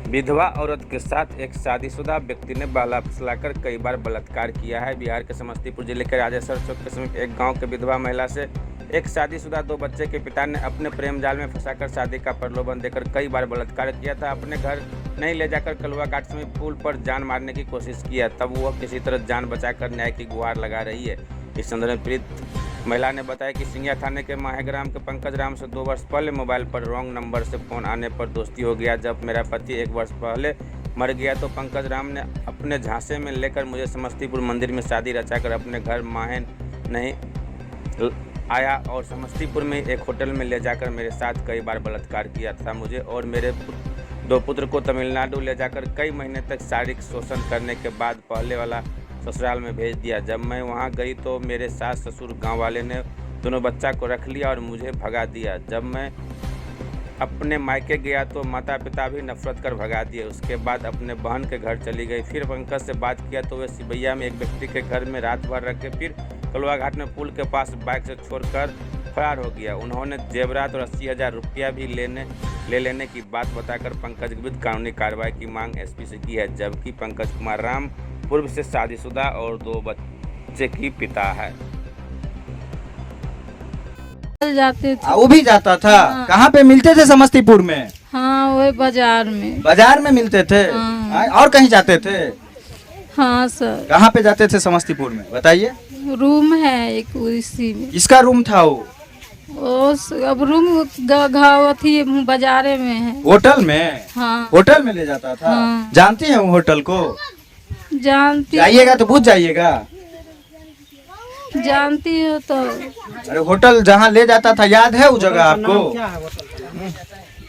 विधवा औरत के साथ एक शादीशुदा व्यक्ति ने बहला फुसलाकर कई बार बलात्कार किया है। बिहार के समस्तीपुर जिले के राजेश्वर चौक के समीप एक गांव के विधवा महिला से एक शादीशुदा 2 बच्चे के पिता ने अपने प्रेम जाल में फंसाकर शादी का प्रलोभन देकर कई बार बलात्कार किया था। अपने घर नहीं ले जाकर कलुआ घाट समीप पुल पर जान मारने की कोशिश किया, तब वह किसी तरह जान बचाकर न्याय की गुहार लगा रही है। इस संदर्भ में पीड़ित महिला ने बताया कि सिंघिया थाने के माहेग्राम के पंकज राम से 2 वर्ष पहले मोबाइल पर रॉन्ग नंबर से फ़ोन आने पर दोस्ती हो गया। जब मेरा पति 1 वर्ष पहले मर गया तो पंकज राम ने अपने झांसे में लेकर मुझे समस्तीपुर मंदिर में शादी रचाकर अपने घर माहे नहीं आया और समस्तीपुर में एक होटल में ले जाकर मेरे साथ कई बार बलात्कार किया था। मुझे और मेरे 2 पुत्र को तमिलनाडु ले जाकर कई महीने तक शारीरिक शोषण करने के बाद पहले वाला ससुराल में भेज दिया। जब मैं वहां गई तो मेरे सास ससुर गांव वाले ने दोनों बच्चा को रख लिया और मुझे भगा दिया। जब मैं अपने मायके गया तो माता पिता भी नफरत कर भगा दिए। उसके बाद अपने बहन के घर चली गई। फिर पंकज से बात किया तो वे सिबैया में एक व्यक्ति के घर में रात भर रख के फिर कलुआ घाट में पुल के पास बाइक से छोड़कर फरार हो गया। उन्होंने जेवरात और 80,000 रुपया भी ले लेने की बात बताकर पंकज के विरुद्ध कानूनी कार्रवाई की मांग एसपी से की है। जबकि पंकज कुमार राम पूर्व से शादीशुदा और 2 बच्चे की पिता है। जाते थे वो भी जाता था। हाँ। कहाँ पे मिलते थे? समस्तीपुर में। हाँ, वही बाजार में। बाजार में मिलते थे। हाँ। और कहीं जाते थे? हाँ सर। कहाँ पे जाते थे समस्तीपुर में, बताइए। रूम है एक उसी में। किसका रूम था वो? अब रूम थी बाजारे में है। होटल में? हाँ। होटल में ले जाता था। हाँ। जानती हैं वो होटल को? जानती जाइएगा तो पूछ जाइएगा। जानती हो तो। अरे होटल जहाँ ले जाता था याद है वो जगह आपको?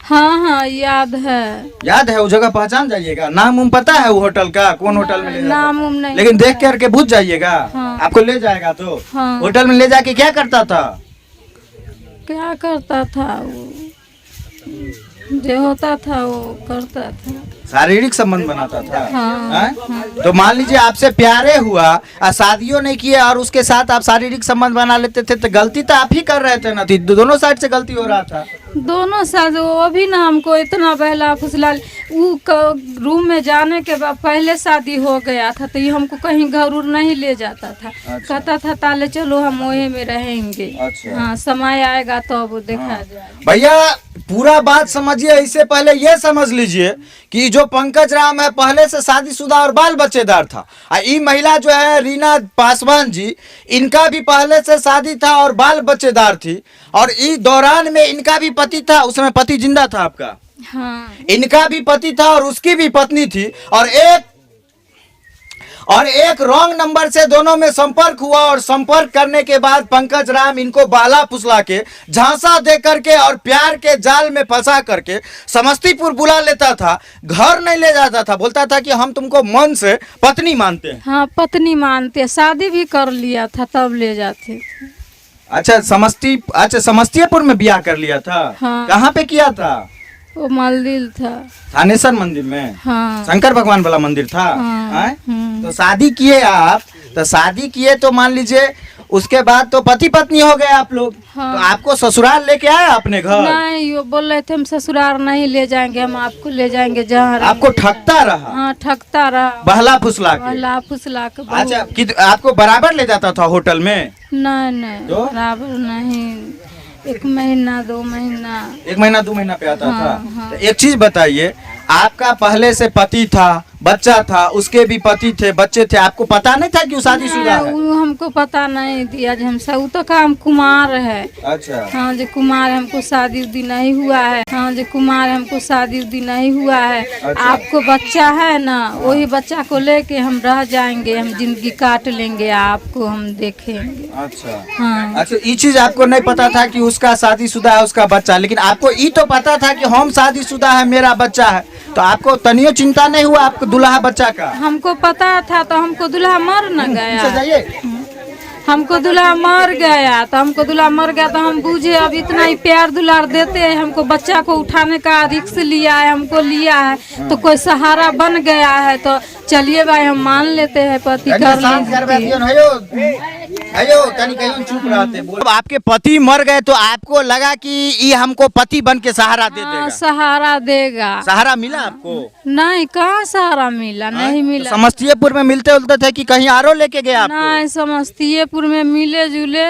हाँ हाँ याद है। याद है वो जगह, पहचान जाइएगा। नाम पता है वो होटल का, कौन होटल में ले जाता? नाम नहीं, लेकिन देख करके पूछ जाइएगा। हाँ। आपको ले जाएगा तो। हाँ। होटल में ले जाके क्या करता था? क्या करता था वो, जो होता था वो करता था। शारीरिक संबंध बनाता था। हाँ। हैं? तो मान लीजिए आपसे प्यारे हुआ और शादियों नहीं किए और उसके साथ आप शारीरिक संबंध बना लेते थे, तो गलती तो आप ही कर रहे थे ना। दोनों साइड से गलती हो रहा था। दोनों साथ वो भी ना हमको इतना बहला फुसला। रूम में जाने के बाद पहले शादी हो गया था तो ये हमको कहीं घर उर नहीं ले जाता था। अच्छा। कहता था ताले चलो हम वही में रहेंगे। अच्छा। हाँ, समय आएगा तो अब देखा जाए। भैया पूरा बात समझिए। इससे पहले ये समझ लीजिए कि जो पंकज राम है पहले से शादीशुदा और बाल बच्चेदार था। ये महिला जो है रीना पासवान जी, इनका भी पहले से शादी था और बाल बच्चेदार थी। और इस दौरान में इनका भी पति था, उसमें पति जिंदा था आपका? हाँ। इनका भी पति था और उसकी भी पत्नी थी। और एक रॉन्ग नंबर से दोनों में संपर्क हुआ और संपर्क करने के बाद पंकज राम इनको बाला फुसला के, झांसा दे करके और प्यार के जाल में फंसा करके समस्तीपुर बुला लेता था। घर नहीं ले जाता था, बोलता था कि हम तुमको मन से पत्नी मानते हैं। हाँ, पत्नी मानते। शादी भी कर लिया था तब ले जाते थे। अच्छा, समस्तीपुर में ब्याह कर लिया था। हाँ। कहाँ पे किया था? वो मंदिर था, थानेश्वर मंदिर में। हाँ। शंकर भगवान वाला मंदिर था। हाँ। तो शादी किए आप, तो शादी किए तो मान लीजिए उसके बाद तो पति पत्नी हो गए आप लोग। हाँ। तो आपको ससुराल लेके आए अपने घर? नहीं, वो बोल रहे थे हम ससुराल नहीं ले जाएंगे, हम आपको ले जाएंगे जहाँ आपको ठगता रहा? हाँ, ठगता रहा, बहला फुसला के। बहला फुसला के बहुत। अच्छा, आपको बराबर ले जाता था होटल में? नहीं तो? बराबर नहीं, 1 महीना 2 महीना। 1 महीना 2 महीना पे आता हाँ, था। हाँ। तो एक चीज बताइए, आपका पहले से पति था, बच्चा था, उसके भी पति थे, बच्चे थे, आपको पता नहीं था कि वो शादीशुदा है? वो हमको पता नहीं दिया जो हम सब तो काम कुमार है। अच्छा। हाँ, जो कुमार हमको शादी उदी नहीं हुआ है। हाँ, जो कुमार हमको शादी उदी नहीं हुआ है। अच्छा। आपको बच्चा है ना, वही बच्चा को लेके हम रह जाएंगे, हम जिंदगी काट लेंगे, आपको हम देखेंगे। अच्छा। हाँ। अच्छा, ये चीज आपको नहीं पता था कि उसका शादीशुदा है, उसका बच्चा, लेकिन आपको ये तो पता था कि हम शादीशुदा है, मेरा बच्चा है। तो आपको तनियो चिंता नहीं हुआ आपको दुल्हा बच्चा का? हमको पता था तो हमको दूल्हा मर न गया। जाइए। हमको दूल्हा मर गया तो हम बूझे अब इतना ही प्यार दुलार देते हैं, हमको बच्चा को उठाने का रिस्क लिया है, हमको लिया है तो कोई सहारा बन गया है तो चलिए भाई हम मान लेते हैं, पति कर लीजिए। अयो तनी कहीं चुप रहते बोल। अब आपके पति मर गए तो आपको लगा कि ये हमको पति बन के सहारा दे हाँ, देगा, सहारा देगा। सहारा मिला आपको? नहीं, कहाँ सहारा मिला, नहीं मिला। समस्तीपुर में मिलते उलते थे कि कहीं आरो लेके गया आपको? नहीं, समस्तीपुर में मिले जुले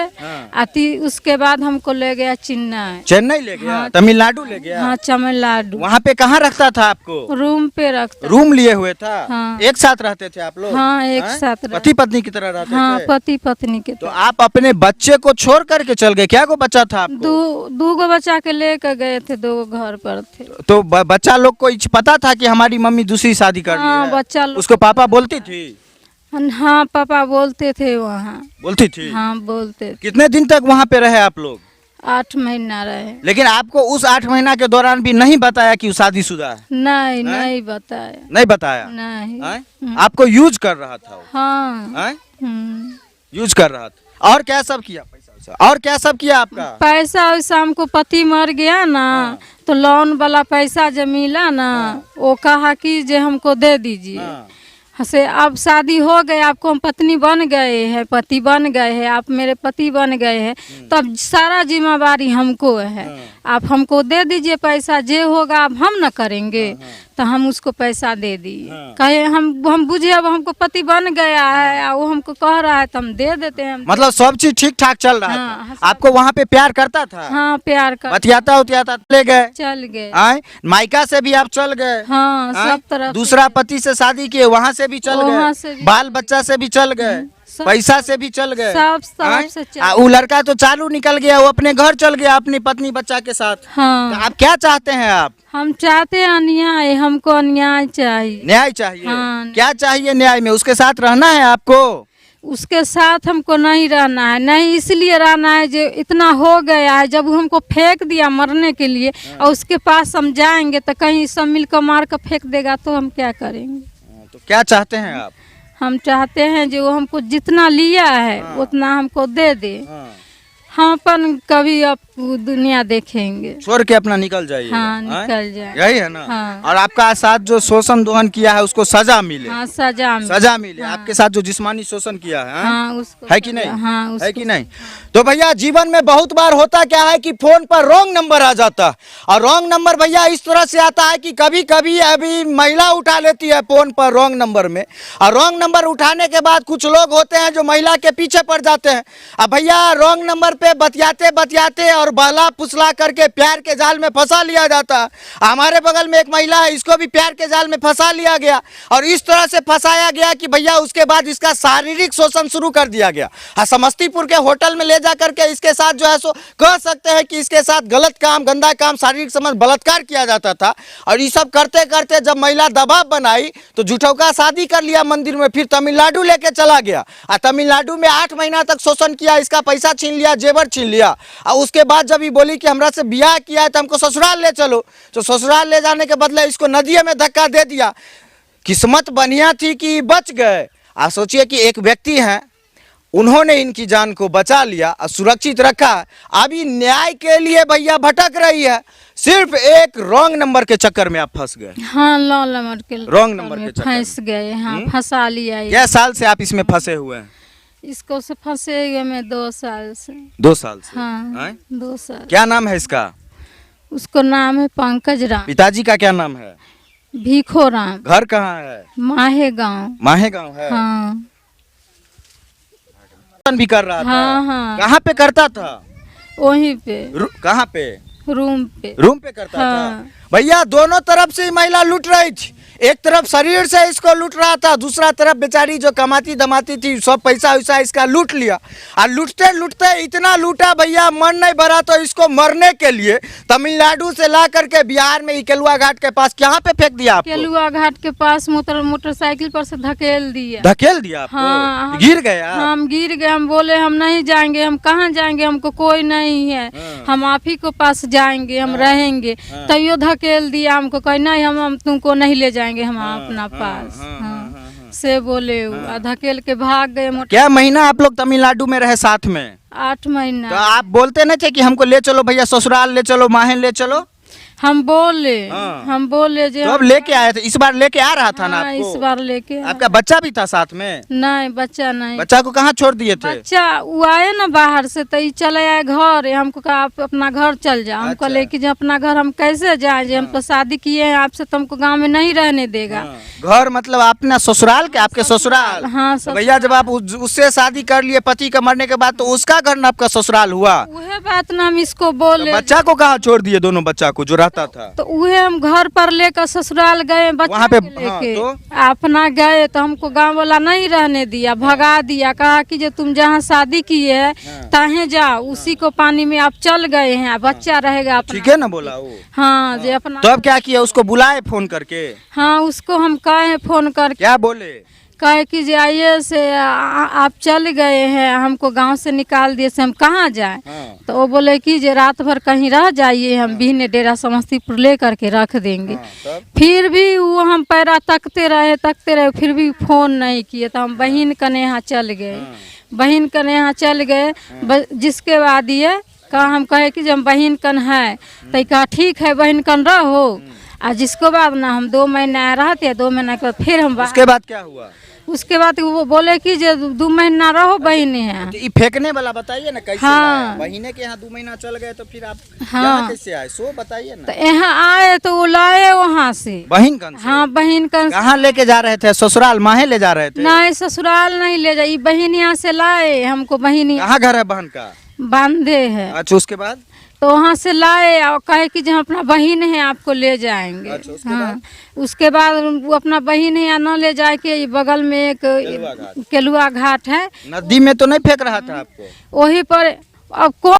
आती, उसके बाद हमको ले गया चेन्नई। चेन्नई ले गया? हाँ, तमिलनाडु ले गया? हाँ, तमिलनाडु। वहाँ पे कहाँ रखता था आपको? रूम पे रखता। रूम लिए हुए था? हाँ। एक साथ रहते थे आप लोग? हाँ, एक हैं? साथ रहते। पति पत्नी की तरह रहते हाँ, थे? पति पत्नी के तो आप अपने बच्चे को छोड़ करके चल गए? क्या को बच्चा था आपको? दो गो बच्चा के लेकर गए थे, 2 घर पर थे। तो बच्चा लोग को पता था कि हमारी मम्मी दूसरी शादी कर ली हाँ, है? बच्चा लोग। उसको पापा बोलती थी? हाँ, पापा बोलते थे वहाँ। बोलती थी? हाँ, बोलते थे। कितने दिन तक वहाँ पे रहे आप लोग? 8 महीना रहे। लेकिन आपको उस 8 महीना के दौरान भी नहीं बताया कि वो शादीशुदा है? नहीं, नहीं बताया। नहीं बताया? नहीं। हैं? आपको यूज कर रहा था वो? हाँ। हैं? हम्म। यूज कर रहा था। और क्या सब किया? पैसा और क्या सब किया आपका? पैसा वैसा हमको पति मर गया ना, तो लोन वाला पैसा जो मिला ना, वो कहा कि जे हमको दे दीजिए। हाँ। से अब शादी हो गई, आपको हम पत्नी बन गए हैं, पति बन गए हैं, आप मेरे पति बन गए हैं, तब सारा जिम्मेवारी हमको है। आप हमको दे दीजिए पैसा, जे होगा अब हम न करेंगे। तो हम उसको पैसा दे दिए। कहे हम बुझे अब हमको पति बन गया है, और वो हमको कह रहा है तो हम दे देते हैं। मतलब सब चीज ठीक ठाक चल रहा हाँ, था? आपको वहाँ पे प्यार करता था? हाँ, प्यार कर बतियाता उतियाता ले गए? चल गए। आए मायका से भी आप चल गए? हाँ, आए? सब तरफ। दूसरा पति से शादी किए, वहाँ से भी चल वहाँ से गए? भी। बाल बच्चा से भी चल गए? सब- पैसा से भी चल गए? सब तरफ आए? से चल वो लड़का तो चालू निकल गया, वो अपने घर चल गया अपनी पत्नी बच्चा के साथ। तो हाँ, आप क्या चाहते हैं? आप हम चाहते हैं अन्याय, हमको अन्याय चाहिए। न्याय चाहिए? हाँ। क्या चाहिए न्याय में? उसके साथ रहना है आपको? उसके साथ हमको नहीं रहना है, नहीं इसलिए रहना है जो इतना हो गया है, जब वो हमको फेंक दिया मरने के लिए, और उसके पास हम जाएंगे तो कहीं सब मिलकर मार कर फेंक देगा, तो हम क्या करेंगे? तो क्या चाहते हैं आप? हम चाहते हैं जो वो हमको जितना लिया है उतना हमको दे दे। हम अपन कभी अब दुनिया देखेंगे। छोड़ के अपना निकल जाइए। हाँ, निकल जाए। यही है ना? हाँ। और आपका साथ जो शोषण दोहन किया है उसको सजा मिले? हाँ, सजा मिले। सजा मिले। आपके साथ जो जिस्मानी शोषण किया है? हाँ, उसको है कि नहीं? हाँ, है उसको कि नहीं? तो भैया जीवन में बहुत बार होता क्या है कि फोन पर रॉन्ग नंबर आ जाता है, और रॉन्ग नंबर भैया इस तरह से आता है कि कभी कभी अभी महिला उठा लेती है फोन पर रॉन्ग नंबर में, और रॉन्ग नंबर उठाने के बाद कुछ लोग होते हैं जो महिला के पीछे पड़ जाते हैं। अब भैया रॉन्ग नंबर पे बतियाते बतियाते और बहला फुसला करके प्यार के जाल में फंसा लिया जाता है। हमारे बगल में एक महिला है, इसको भी प्यार के जाल में फंसा लिया गया, और इस तरह से फंसाया गया कि भैया उसके बाद इसका शारीरिक शोषण शुरू कर दिया गया। हाँ, समस्तीपुर के होटल में ले जा करके इसके साथ जो है सो कह सकते हैं कि इसके साथ गलत काम, गंदा काम, शारीरिक संबंध, बलात्कार किया जाता था। और ये सब करते करते जब महिला दबाव बनाई तो झूठौका शादी कर लिया मंदिर में, फिर तमिलनाडु लेके चला गया, और तमिलनाडु में 8 महीना तक शोषण किया, इसका पैसा छीन लिया, जेवर छीन लिया। और उसके बाद जब ये बोली कि हमरा से ब्याह किया है तो हमको ससुराल ले चलो, तो ससुराल ले जाने के बदले इसको नदिया में धक्का दे दिया। किस्मत बढ़िया थी कि बच गए। आप सोचिए कि एक व्यक्ति हैं, उन्होंने इनकी जान को बचा लिया और सुरक्षित रखा। अभी न्याय के लिए भैया भटक रही है, सिर्फ एक रॉन्ग नंबर के चक्कर में आप फंस गए। हाँ, रॉन्ग नंबर के चक्कर में फंस गए। हाँ, फंसा लिया ये। क्या साल से आप इसमें फंसे हुए हैं? इसको से फंसे हुए मैं 2 साल से। 2 साल से? हाँ, आए? 2 साल। क्या नाम है इसका? उसको नाम है पंकज राम। पिताजी का क्या नाम है? भीखो राम। घर कहाँ है? माहे गाँव। माहे गाँव है? हाँ, भी कर रहा था? हाँ, हाँ। कहाँ पे करता था? वहीं पे कहाँ पे? रूम पे। रूम पे करता हाँ। था? भैया दोनों तरफ से महिला लूट रही थी, एक तरफ शरीर से इसको लूट रहा था, दूसरा तरफ बेचारी जो कमाती दमाती थी सब पैसा वैसा इसका लूट लिया। और लूटते लूटते इतना लूटा भैया मन नहीं भरा, तो इसको मरने के लिए तमिलनाडु से ला करके बिहार में केलुआ घाट के पास कहाँ पे फेंक दिया आपको? केलुआ घाट के पास मोटरसाइकिल पर से धकेल दिया। धकेल दिया आपको? हाँ, गिर गया? हम गिर गए। हम बोले हम नहीं जाएंगे, हम कहाँ जाएंगे, हमको कोई नहीं है, हम आप ही को पास जाएंगे, हम रहेंगे। तैयो धकेल दिया हमको, कहीं नहीं हम तुमको नहीं ले जाएंगे, हम अपना पास। हाँ, से बोले वो, धकेल के भाग गए। क्या महीना आप लोग तमिलनाडु में रहे साथ में? 8 महीना। तो आप बोलते नहीं थे कि हमको ले चलो भैया ससुराल ले चलो, माहन ले चलो? हम बोले हाँ। हम बोले जो तो अब लेके आए थे, इस बार लेके आ रहा था ना हाँ, आपको? इस बार लेके आए। आपका बच्चा भी था साथ में? नहीं बच्चा नहीं। बच्चा को कहाँ छोड़ दिए थे? बच्चा वो आए ना बाहर से तो ये चले आए घर, हमको कहा आप अपना घर चल जाओ। हमको अच्छा। लेके जो अपना घर हम कैसे जाए, जो हम तो शादी किए हैं आपसे, तो हमको गाँव में नहीं रहने देगा। घर मतलब अपना ससुराल के? आपके ससुराल? हाँ तो भैया जब आप उससे शादी कर लिए पति का मरने के बाद, तो उसका घर ना आपका ससुराल हुआ? वह बात ना हम इसको तो बोले। बच्चा को कहाँ छोड़ दिए, दोनों बच्चा को जो रहता था? तो वह हम घर पर लेकर ससुराल गए बच्चा वहाँ पे के लेके। हाँ, तो? अपना गए तो हमको गांव वाला नहीं रहने दिया, भगा दिया। कहा कि जो तुम जहाँ शादी किए है तहें जाओ, उसी को पानी में आप चल गए हैं, बच्चा रहेगा अपना। ठीक है ना बोला वो? हाँ जो अपना। तो अब क्या किया, उसको बुलाए फोन करके? हाँ उसको हम कहे फोन करके, क्या बोले? कहे कि जे आइए से आप चल गए हैं, हमको गांव से निकाल दिए, से हम कहाँ जाएं? तो वो बोले कि जे रात भर कहीं रह जाइए, हम बिहने डेरा समस्तीपुर ले करके रख देंगे। फिर भी वो हम पैरा तकते रहे, फिर भी फोन नहीं किए। तो हम बहन कने यहाँ चल गए, बहन कने यहाँ चल गए। जिसके बाद ये कहा, हम कहे कि जब बहन कन है तो कहा ठीक है बहन कन रहो। और जिसको बाद ना हम 2 महीना रहते, 2 महीना के बाद फिर हम उसके बाद क्या हुआ? उसके बाद वो बोले कि जो 2 महीना रहो बहने हैं। तो ये फेंकने वाला बताइए ना, कैसे हाँ। लाए? बहिने के यहाँ 2 महीना चल गए तो फिर आप हाँ। यहाँ कैसे आए, सो बताइए ना। तो यहाँ आए तो वो लाए वहाँ से। बहिन कन से? हाँ बहन का। कहाँ लेके जा रहे थे, ससुराल माहे ले जा रहे थे? नहीं ससुराल नहीं ले जाइए, बहन यहाँ से लाए हमको, बहन कहाँ घर है बहन का? बांधे है। अच्छा उसके बाद? तो वहाँ से लाए और कहे कि जो अपना बहन है आपको ले जाएंगे। अच्छा, उसके हाँ बाद? उसके बाद वो अपना बहन है या न ले जाए के बगल में एक केलुआ घाट है, नदी में तो नहीं फेंक रहा था आपको? वहीं पर। अब कौन